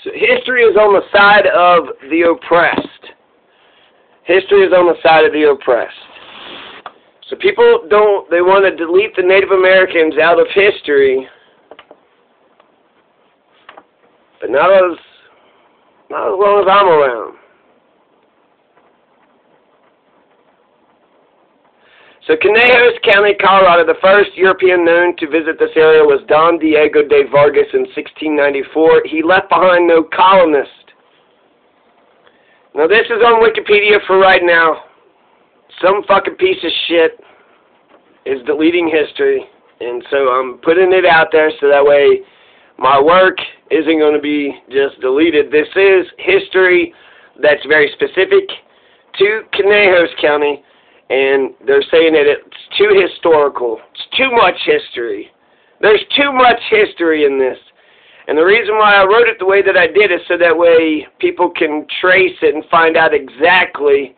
So history is on the side of the oppressed. History is on the side of the oppressed. So people they want to delete the Native Americans out of history, but not as long as I'm around. So Conejos County, Colorado, the first European known to visit this area was Don Diego de Vargas in 1694. He left behind no colonist. Now this is on Wikipedia for right now. Some fucking piece of shit is deleting history, and so I'm putting it out there so that way my work isn't going to be just deleted. This is history that's very specific to Conejos County, and they're saying that it's too historical. It's too much history. There's too much history in this. And the reason why I wrote it the way that I did is so that way people can trace it and find out exactly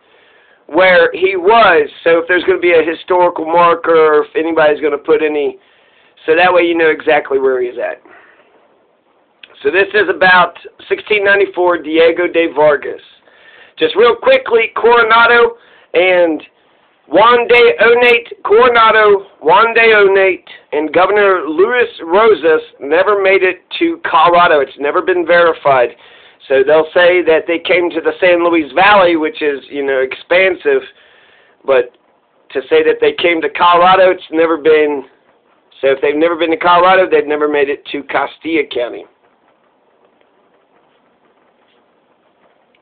where he was. So if there's going to be a historical marker, or if anybody's going to put any, so that way you know exactly where he's at. So this is about 1694, Diego de Vargas. Just real quickly, Coronado and Juan de Onate, and Governor Luis Rosas never made it to Colorado. It's never been verified. So they'll say that they came to the San Luis Valley, which is, expansive. But to say that they came to Colorado, it's never been. So if they've never been to Colorado, they've never made it to Castilla County.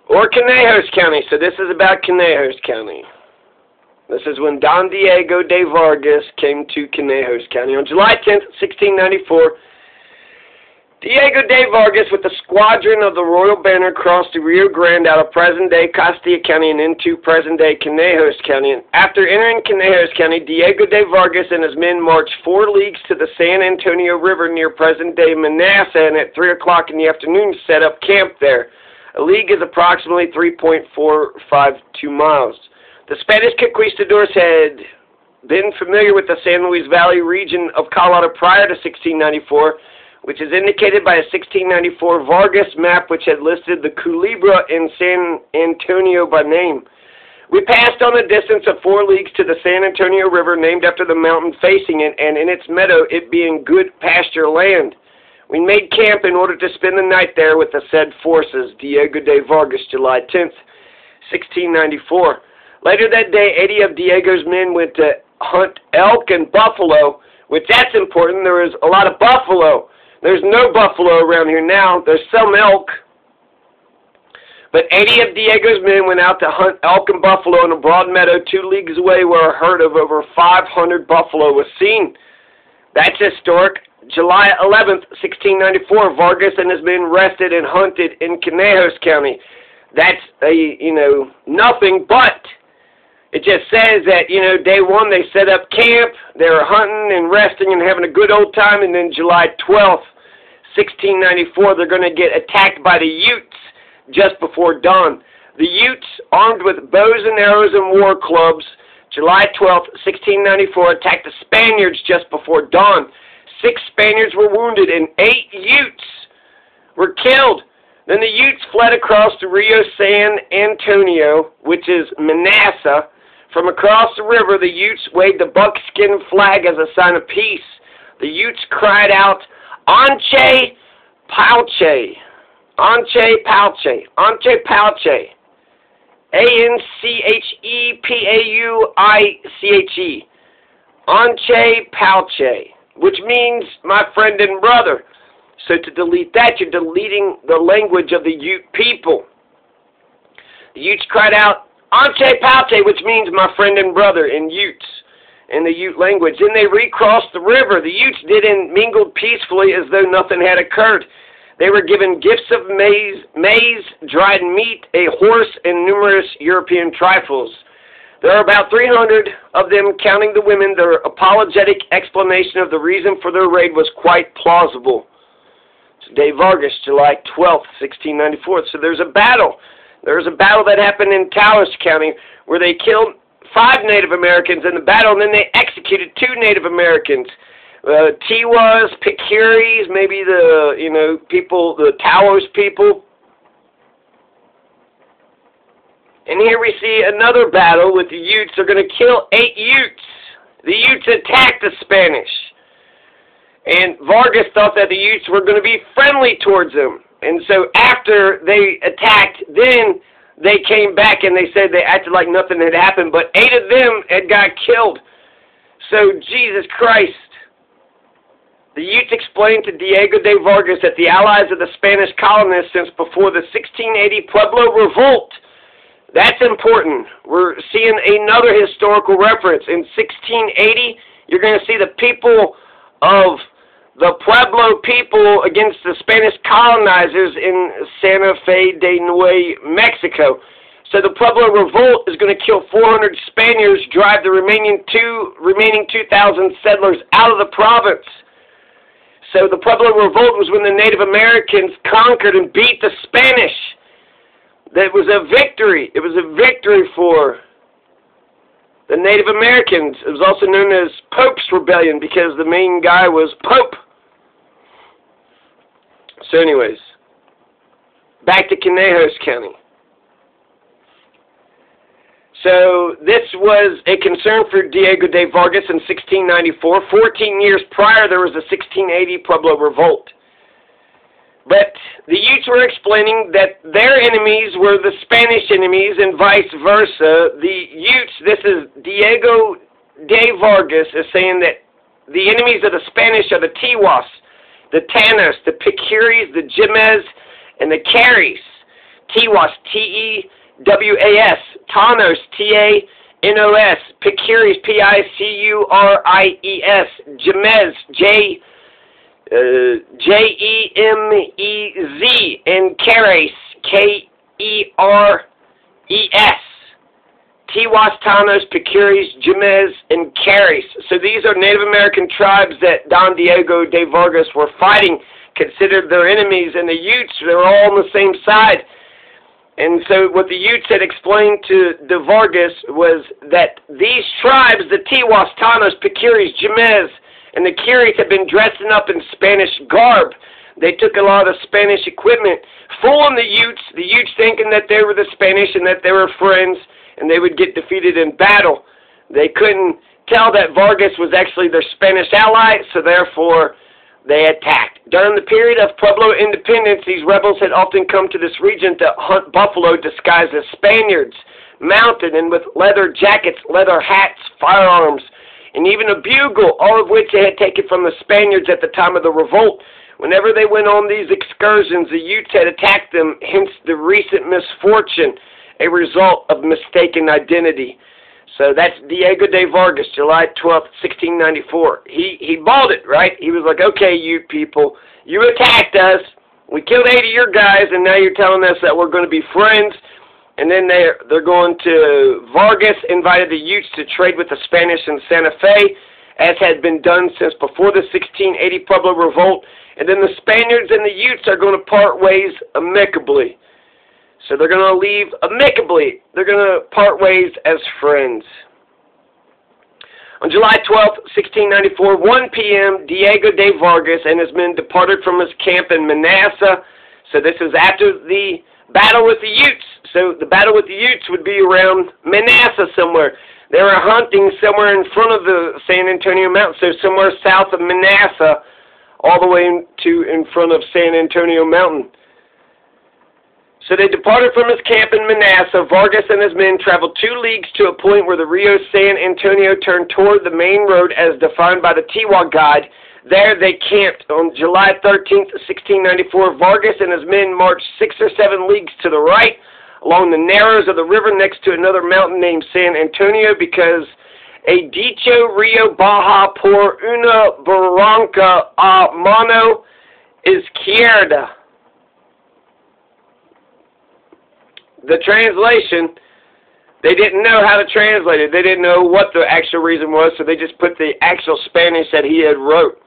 Or Conejos County. So this is about Conejos County. This is when Don Diego de Vargas came to Conejos County. On July 10th, 1694, Diego de Vargas with a squadron of the Royal Banner crossed the Rio Grande out of present-day Castilla County and into present-day Conejos County. And after entering Conejos County, Diego de Vargas and his men marched 4 leagues to the San Antonio River near present-day Manassas, and at 3 o'clock in the afternoon set up camp there. A league is approximately 3.452 miles. The Spanish conquistadors had been familiar with the San Luis Valley region of Colorado prior to 1694, which is indicated by a 1694 Vargas map which had listed the Culebra in San Antonio by name. We passed on a distance of 4 leagues to the San Antonio River, named after the mountain facing it, and in its meadow it being good pasture land. We made camp in order to spend the night there with the said forces. Diego de Vargas, July 10th, 1694. Later that day, 80 of Diego's men went to hunt elk and buffalo, which that's important. There was a lot of buffalo. There's no buffalo around here now. There's some elk. But 80 of Diego's men went out to hunt elk and buffalo in a broad meadow 2 leagues away where a herd of over 500 buffalo was seen. That's historic. July 11th, 1694, Vargas and his men rested and hunted in Conejos County. That's nothing, but it just says that, day 1 they set up camp, they were hunting and resting and having a good old time, and then July 12th, 1694, they're going to get attacked by the Utes just before dawn. The Utes, armed with bows and arrows and war clubs, July 12th, 1694, attacked the Spaniards just before dawn. 6 Spaniards were wounded and 8 Utes were killed. Then the Utes fled across the Rio San Antonio, which is Manassas. From across the river, the Utes waved a buckskin flag as a sign of peace. The Utes cried out, "Anche Pauche! Anche Pauche! Anche Pauche! Anchepauche! Anche Pauche!" which means my friend and brother. So to delete that, you're deleting the language of the Ute people. The Utes cried out, "Anche Pauche," which means my friend and brother in Utes, in the Ute language. Then they recrossed the river. The Utes did and mingled peacefully as though nothing had occurred. They were given gifts of maize, dried meat, a horse, and numerous European trifles. There are about 300 of them, counting the women. Their apologetic explanation of the reason for their raid was quite plausible. De Vargas, July 12th, 1694. So there's a battle. There's a battle that happened in Taos County where they killed 5 Native Americans in the battle, and then they executed 2 Native Americans. Tiwas, Picuries, maybe the, people, the Taos people. And here we see another battle with the Utes. They're going to kill 8 Utes. The Utes attacked the Spanish. And Vargas thought that the Utes were going to be friendly towards them. And so after they attacked, then they came back and they said they acted like nothing had happened. But 8 of them had got killed. So, Jesus Christ. The Utes explained to Diego de Vargas that the allies of the Spanish colonists since before the 1680 Pueblo Revolt. That's important. We're seeing another historical reference. In 1680, you're going to see the people of the Pueblo people against the Spanish colonizers in Santa Fe de Nuevo Mexico. So the Pueblo Revolt is going to kill 400 Spaniards, drive the remaining 2,000 settlers out of the province. So the Pueblo Revolt was when the Native Americans conquered and beat the Spanish. That was a victory. It was a victory for the Native Americans. It was also known as Pope's Rebellion because the main guy was Pope. So anyways, back to Conejos County. So this was a concern for Diego de Vargas in 1694. 14 years prior, there was a 1680 Pueblo Revolt. But the Utes were explaining that their enemies were the Spanish enemies and vice versa. The Utes, this is Diego de Vargas, is saying that the enemies of the Spanish are the Tiwas, the Tanos, the Picuries, the Jemez, and the Caries. Tiwas, T-E-W-A-S. Tanos, T-A-N-O-S. Picuries, P-I-C-U-R-I-E-S. Jemez, J-E-M-E-Z, and Caries, K-E-R-E-S. Tiwas, Tanos, Picuries, Jemez, and Caries. So these are Native American tribes that Don Diego de Vargas were fighting, considered their enemies, and the Utes, they were all on the same side. And so what the Utes had explained to de Vargas was that these tribes, the Tiwas, Tanos, Picuries, Jemez, and the Caries had been dressing up in Spanish garb. They took a lot of Spanish equipment, fooling the Utes thinking that they were the Spanish and that they were friends, and they would get defeated in battle. They couldn't tell that Vargas was actually their Spanish ally, so therefore they attacked. During the period of Pueblo independence, these rebels had often come to this region to hunt buffalo disguised as Spaniards, mounted and with leather jackets, leather hats, firearms, and even a bugle, all of which they had taken from the Spaniards at the time of the revolt. Whenever they went on these excursions, the Utes had attacked them, hence the recent misfortune, a result of mistaken identity. So that's Diego de Vargas, July 12th, 1694. He balled it, right? He was like, okay, you people, you attacked us. We killed 8 of your guys, and now you're telling us that we're going to be friends. And then they're going to, Vargas invited the Utes to trade with the Spanish in Santa Fe, as had been done since before the 1680 Pueblo Revolt. And then the Spaniards and the Utes are going to part ways amicably. So they're going to leave amicably. They're going to part ways as friends. On July 12th, 1694, 1 p.m., Diego de Vargas and his men departed from his camp in Manassas. So this is after the battle with the Utes. So the battle with the Utes would be around Manassas somewhere. They were hunting somewhere in front of the San Antonio Mountain, so somewhere south of Manassas, all the way in front of San Antonio Mountain. So they departed from his camp in Manassas. Vargas and his men traveled 2 leagues to a point where the Rio San Antonio turned toward the main road as defined by the Tiwa guide. There they camped. On July 13th, 1694, Vargas and his men marched 6 or 7 leagues to the right along the narrows of the river next to another mountain named San Antonio because a dicho Rio Baja por una barranca a mano izquierda. The translation, they didn't know how to translate it. They didn't know what the actual reason was, so they just put the actual Spanish that he had wrote.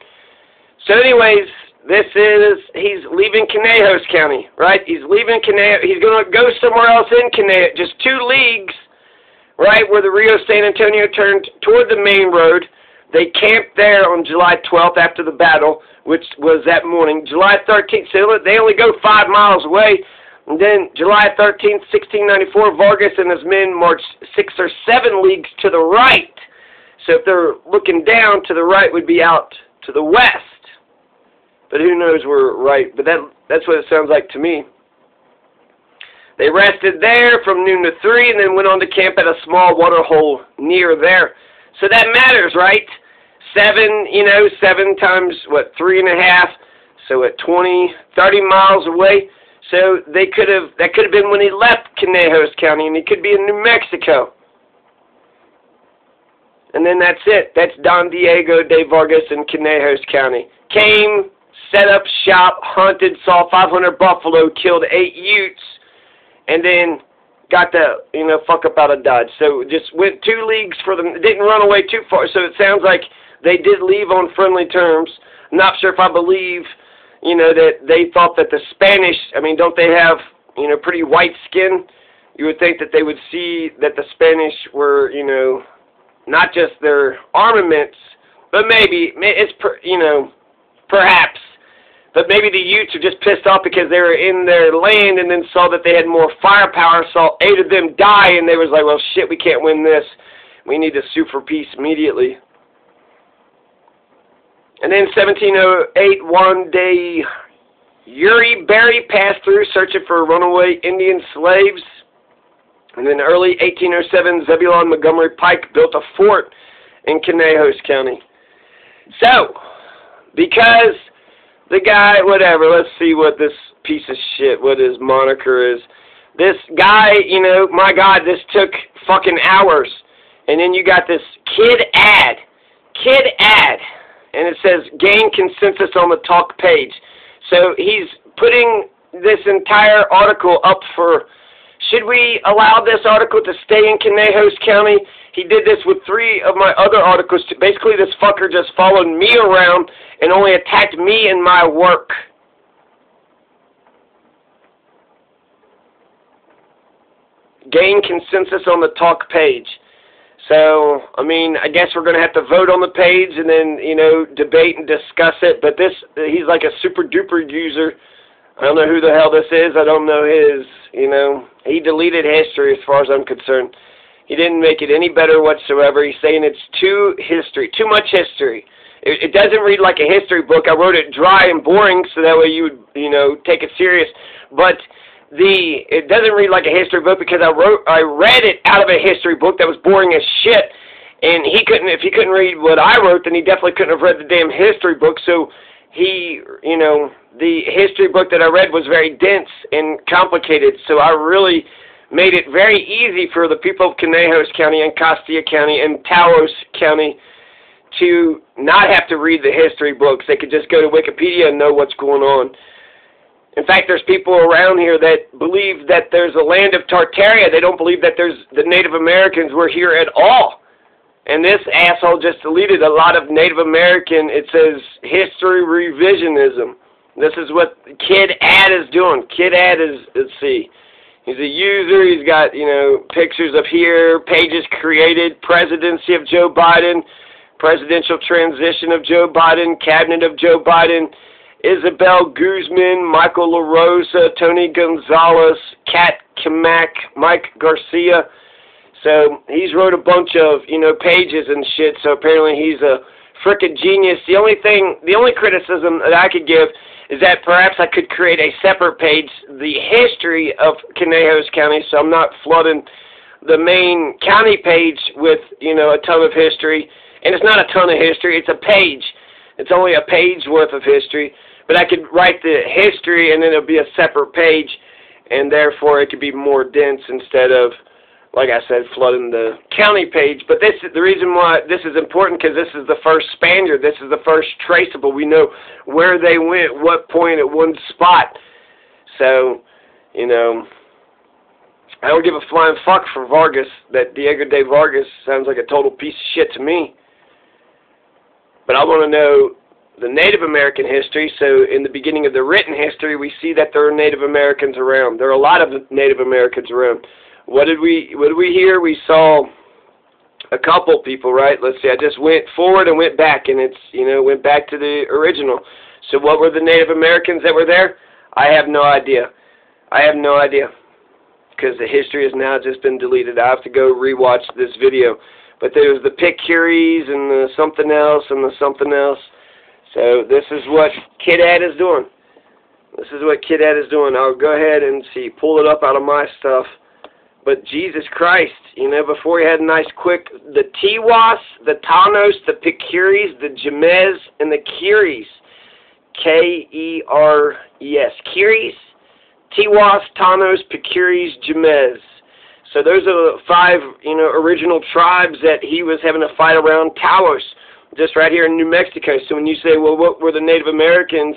So anyways, he's leaving Conejos County, right? He's leaving Conejos. He's going to go somewhere else in Conejos, just 2 leagues, right, where the Rio San Antonio turned toward the main road. They camped there on July 12th after the battle, which was that morning. July 13th, so they only go 5 miles away. And then July 13th, 1694, Vargas and his men marched 6 or 7 leagues to the right. So if they're looking down, to the right would be out to the west. But who knows where right. But that's what it sounds like to me. They rested there from noon to 3 and then went on to camp at a small water hole near there. So that matters, right? 7 times, 3.5, so at 30 miles away. So that could have been when he left Conejos County, and he could be in New Mexico. And then that's it. That's Don Diego de Vargas in Conejos County. Came, set up shop, hunted, saw 500 buffalo, killed 8 Utes, and then got the, fuck up out of Dodge. So just went 2 leagues for them. Didn't run away too far. So it sounds like they did leave on friendly terms. I'm not sure if I believe, that they thought that the Spanish, don't they have, pretty white skin? You would think that they would see that the Spanish were, not just their armaments, but maybe, perhaps. But maybe the Utes are just pissed off because they were in their land and then saw that they had more firepower, saw 8 of them die, and they was like, well, shit, we can't win this. We need to sue for peace immediately. And then 1708, one day, Uri Berry passed through searching for runaway Indian slaves. And then early 1807, Zebulon Montgomery Pike built a fort in Conejos County. So, because the guy, whatever, let's see what this piece of shit, what his moniker is. This guy, my God, this took fucking hours. And then you got this kid ad, and it says, gain consensus on the talk page. So he's putting this entire article up for, should we allow this article to stay in Conejos County? He did this with 3 of my other articles. Basically, this fucker just followed me around and only attacked me and my work. Gain consensus on the talk page. So, I guess we're going to have to vote on the page and then, debate and discuss it. But he's like a super duper user. I don't know who the hell this is. I don't know his, He deleted history as far as I'm concerned. He didn't make it any better whatsoever. He's saying it's too much history. It doesn't read like a history book. I wrote it dry and boring so that way you would, take it serious. But it doesn't read like a history book because I read it out of a history book that was boring as shit. And if he couldn't read what I wrote, then he definitely couldn't have read the damn history book. So the history book that I read was very dense and complicated. So I really made it very easy for the people of Conejos County and Castilla County and Taos County to not have to read the history books. They could just go to Wikipedia and know what's going on. In fact, there's people around here that believe that there's a land of Tartaria. They don't believe that the Native Americans were here at all. And this asshole just deleted a lot of Native American, it says, history revisionism. This is what Kid Ad is doing. Kid Ad is, let's see, he's a user. He's got, pictures of here, pages created, presidency of Joe Biden, presidential transition of Joe Biden, cabinet of Joe Biden, Isabel Guzman, Michael LaRosa, Tony Gonzalez, Kat Kamak, Mike Garcia. So he's wrote a bunch of, pages and shit, so apparently he's a frickin' genius. The only criticism that I could give is that perhaps I could create a separate page, the history of Conejos County, so I'm not flooding the main county page with, a ton of history. And it's not a ton of history, it's a page. It's only a page worth of history. But I could write the history and then it'll be a separate page, and therefore it could be more dense instead of, like I said, flooding the county page. But the reason why this is important, because this is the first Spaniard. This is the first traceable. We know where they went, what point at one spot. So, I don't give a flying fuck for Vargas. That Diego de Vargas sounds like a total piece of shit to me. But I want to know the Native American history. So in the beginning of the written history, we see that there are Native Americans around. There are a lot of Native Americans around. What did we hear? We saw a couple people, right? Let's see, I just went forward and went back, and it's, went back to the original. So what were the Native Americans that were there? I have no idea. I have no idea, because the history has now just been deleted. I have to go rewatch this video. But there was the Picuries and the something else and the something else. So this is what Kid Ed is doing. This is what Kid Ed is doing. I'll go ahead and see, pull it up out of my stuff. But Jesus Christ, before he had a nice quick, the Tiwas, the Tanos, the Picuries, the Jemez, and the Kiris. K-E-R-E-S. Kiris, Tiwas, Tanos, Picuries, Jemez. So those are the 5, original tribes that he was having a fight around Taos, just right here in New Mexico. So when you say, well, what were the Native Americans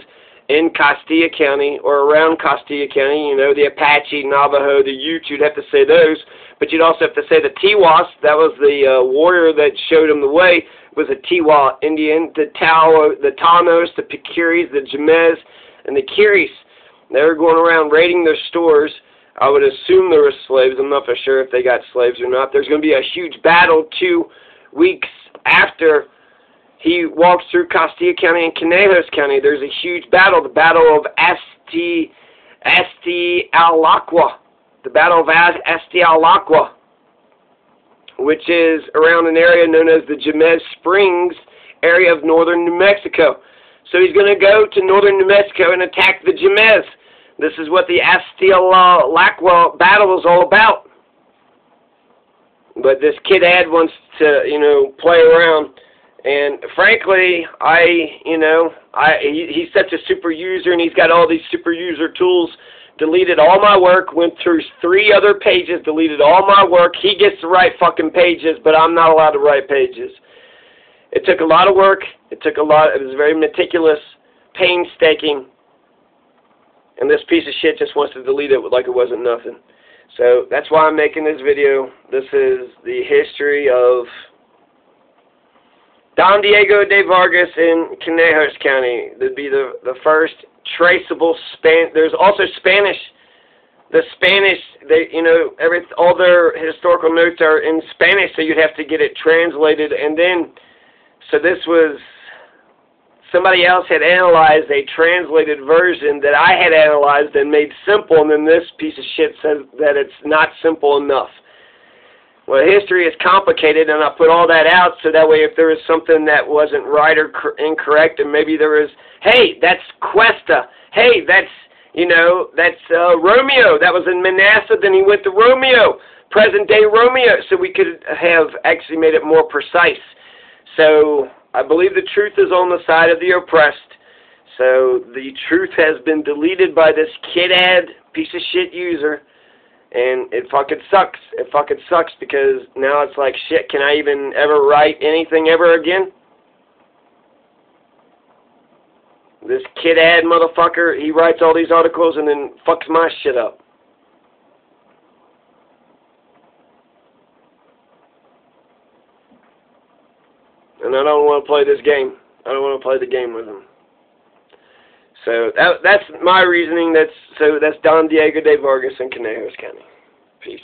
in Castilla County or around Castilla County, the Apache, Navajo, the Utes, you'd have to say those. But you'd also have to say the Tiwas, that was the warrior that showed him the way, was a Tiwa Indian, the Tanos, the Picuries, the Jemez, and the Kiris. They were going around raiding their stores. I would assume there were slaves. I'm not for sure if they got slaves or not. There's going to be a huge battle 2 weeks after he walks through Castilla County and Conejos County. There's a huge battle, the Battle of Aztlalacua. The Battle of Aztlalacua, which is around an area known as the Jemez Springs area of northern New Mexico. So he's going to go to northern New Mexico and attack the Jemez. This is what the Aztlalacua battle is all about. But this Kid Ed wants to, play around. And frankly, he's such a super user, and he's got all these super user tools. Deleted all my work, went through 3 other pages, deleted all my work. He gets to write fucking pages, but I'm not allowed to write pages. It took a lot of work. It was very meticulous, painstaking. And this piece of shit just wants to delete it like it wasn't nothing. So that's why I'm making this video. This is the history of Don Diego de Vargas in Conejos County. That'd be the first traceable there's also Spanish. The Spanish, all their historical notes are in Spanish, so you'd have to get it translated. And then, so this was, somebody else had analyzed a translated version that I had analyzed and made simple, and then this piece of shit says that it's not simple enough. Well, history is complicated, and I put all that out so that way if there was something that wasn't right or incorrect, and maybe there was, hey, that's Cuesta. Hey, that's Romeo. That was in Manasseh, then he went to Romeo, present-day Romeo, so we could have actually made it more precise. So I believe the truth is on the side of the oppressed. So the truth has been deleted by this Kid Ed piece of shit user. And it fucking sucks. It fucking sucks because now it's like, shit, can I even ever write anything ever again? This Kid Ed motherfucker, he writes all these articles and then fucks my shit up. And I don't want to play this game. I don't want to play the game with him. So that's my reasoning. That's Don Diego de Vargas in Conejos County. Peace.